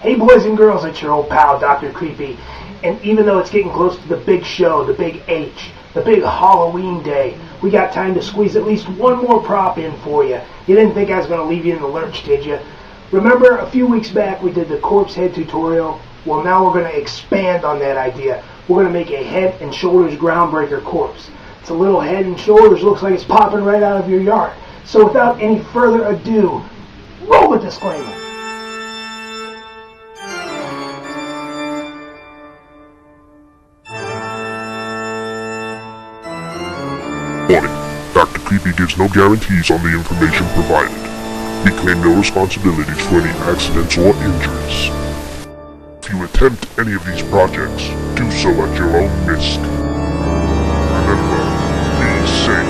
Hey boys and girls, it's your old pal, Dr. Creepy. And even though it's getting close to the big show, the big H, the big Halloween day, we got time to squeeze at least one more prop in for you. You didn't think I was going to leave you in the lurch, did you? Remember a few weeks back we did the corpse head tutorial? Well, now we're going to expand on that idea. We're going to make a head and shoulders groundbreaker corpse. It's a little head and shoulders, looks like it's popping right out of your yard. So without any further ado, roll the disclaimer. Warning, Dr. Creepy gives no guarantees on the information provided. We claim no responsibilities for any accidents or injuries. If you attempt any of these projects, do so at your own risk. Remember, be safe.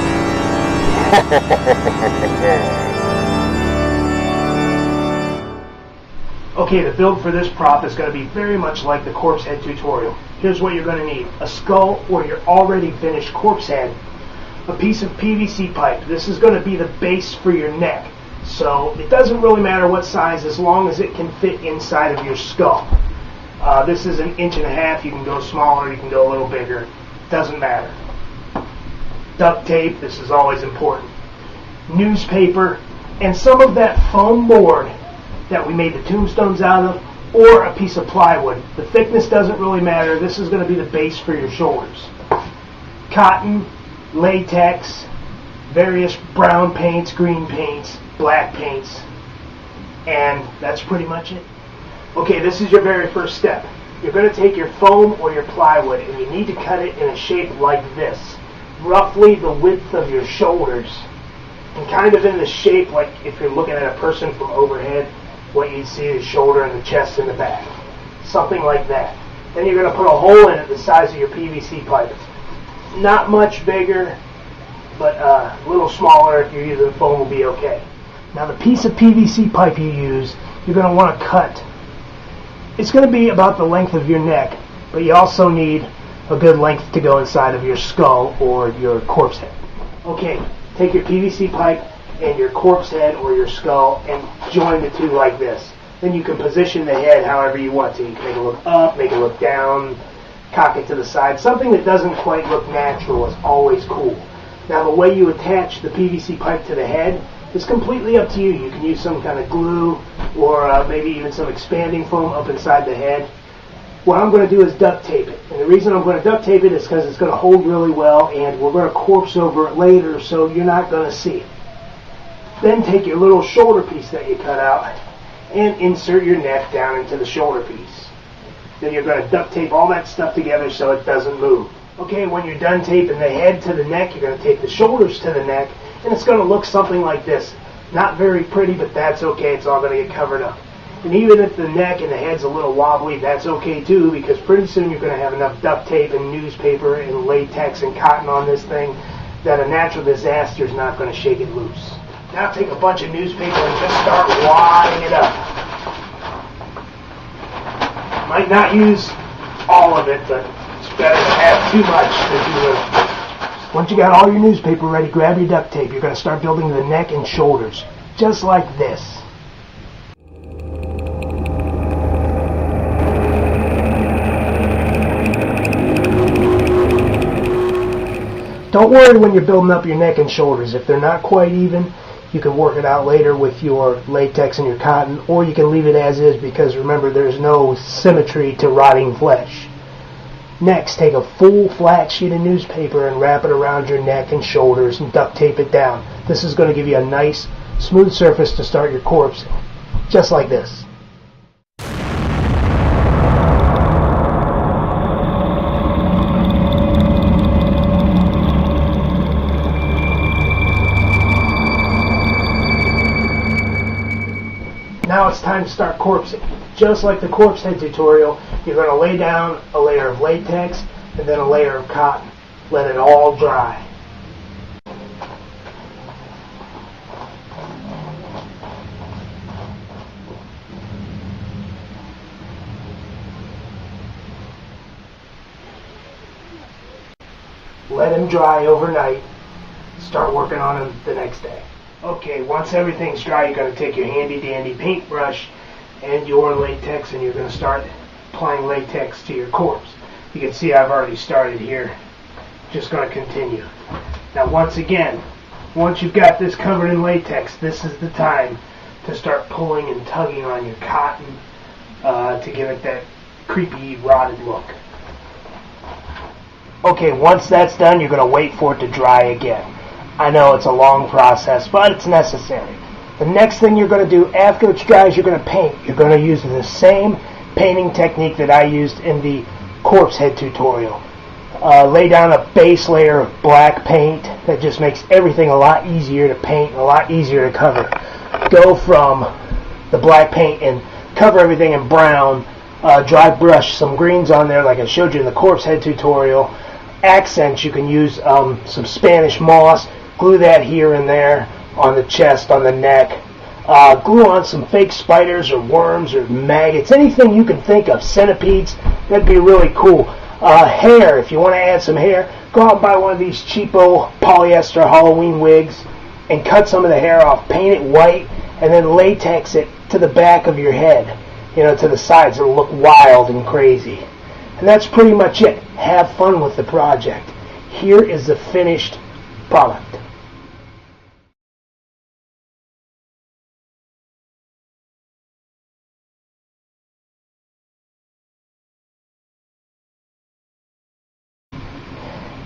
Okay, the build for this prop is going to be very much like the corpse head tutorial. Here's what you're going to need. A skull or your already finished corpse head. A piece of PVC pipe. This is going to be the base for your neck. So it doesn't really matter what size as long as it can fit inside of your skull. This is 1.5 inches. You can go smaller, you can go a little bigger. Doesn't matter. Duct tape, this is always important. Newspaper, and some of that foam board that we made the tombstones out of, or a piece of plywood. The thickness doesn't really matter. This is going to be the base for your shoulders. Cotton, latex, various brown paints, green paints, black paints, and that's pretty much it. Okay, this is your very first step. You're going to take your foam or your plywood and you need to cut it in a shape like this, roughly the width of your shoulders, and kind of in the shape like if you're looking at a person from overhead, what you'd see is shoulder and the chest and the back, something like that. Then you're going to put a hole in it the size of your PVC pipe. Not much bigger, but a little smaller. If you're using foam will be okay. Now the piece of PVC pipe you use, you're going to want to cut. It's going to be about the length of your neck, but you also need a good length to go inside of your skull or your corpse head. Okay, take your PVC pipe and your corpse head or your skull and join the two like this. Then you can position the head however you want to. You can make it look up, make it look down, cock it to the side. Something that doesn't quite look natural is always cool. Now the way you attach the PVC pipe to the head is completely up to you. You can use some kind of glue or maybe even some expanding foam up inside the head. What I'm going to do is duct tape it. And the reason I'm going to duct tape it is because it's going to hold really well and we're going to corpse over it later so you're not going to see it. Then take your little shoulder piece that you cut out and insert your neck down into the shoulder piece. Then you're going to duct tape all that stuff together so it doesn't move. Okay, when you're done taping the head to the neck, you're going to tape the shoulders to the neck, and it's going to look something like this. Not very pretty, but that's okay. It's all going to get covered up. And even if the neck and the head's a little wobbly, that's okay too, because pretty soon you're going to have enough duct tape and newspaper and latex and cotton on this thing that a natural disaster is not going to shake it loose. Now take a bunch of newspaper and just start wadding it up. Might not use all of it, but it's better to have too much than too little. Once you got all your newspaper ready, grab your duct tape. You're going to start building the neck and shoulders, just like this. Don't worry when you're building up your neck and shoulders. If they're not quite even, you can work it out later with your latex and your cotton, or you can leave it as is because remember there's no symmetry to rotting flesh. Next, take a full flat sheet of newspaper and wrap it around your neck and shoulders and duct tape it down. This is going to give you a nice, smooth surface to start your corpse, just like this. Now it's time to start corpsing. Just like the corpse head tutorial, you're going to lay down a layer of latex and then a layer of cotton. Let it all dry. Let them dry overnight. Start working on them the next day. Okay, once everything's dry, you're going to take your handy dandy paintbrush and your latex, and you're going to start applying latex to your corpse. You can see I've already started here. Just going to continue. Now once again, once you've got this covered in latex, this is the time to start pulling and tugging on your cotton to give it that creepy, rotted look. Okay, once that's done, you're going to wait for it to dry again. I know it's a long process, but it's necessary. The next thing you're going to do after it's dry is you're going to paint. You're going to use the same painting technique that I used in the corpse head tutorial. Lay down a base layer of black paint that just makes everything a lot easier to paint and a lot easier to cover. Go from the black paint and cover everything in brown. Dry brush some greens on there like I showed you in the corpse head tutorial. Accents, you can use some Spanish moss, glue that here and there on the chest, on the neck. Glue on some fake spiders or worms or maggots, anything you can think of, centipedes, that'd be really cool. Hair, if you want to add some hair, go out and buy one of these cheapo polyester Halloween wigs and cut some of the hair off, paint it white, and then latex it to the back of your head, to the sides. It'll look wild and crazy. And that's pretty much it. Have fun with the project. Here is the finished product.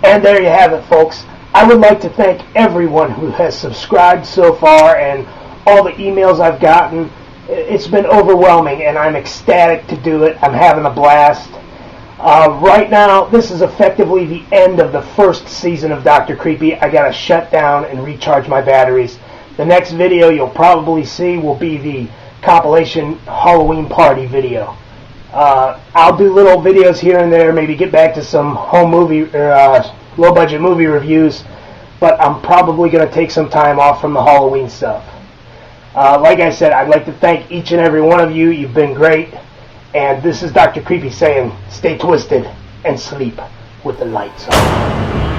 And there you have it, folks. I would like to thank everyone who has subscribed so far and all the emails I've gotten. It's been overwhelming, and I'm ecstatic to do it. I'm having a blast. Right now, this is effectively the end of the first season of Dr. Creepy. I gotta shut down and recharge my batteries. The next video you'll probably see will be the compilation Halloween party video. I'll do little videos here and there, maybe get back to some home movie, low-budget movie reviews, but I'm probably going to take some time off from the Halloween stuff. Like I said, I'd like to thank each and every one of you. You've been great. And this is Dr. Creepy saying, stay twisted and sleep with the lights on.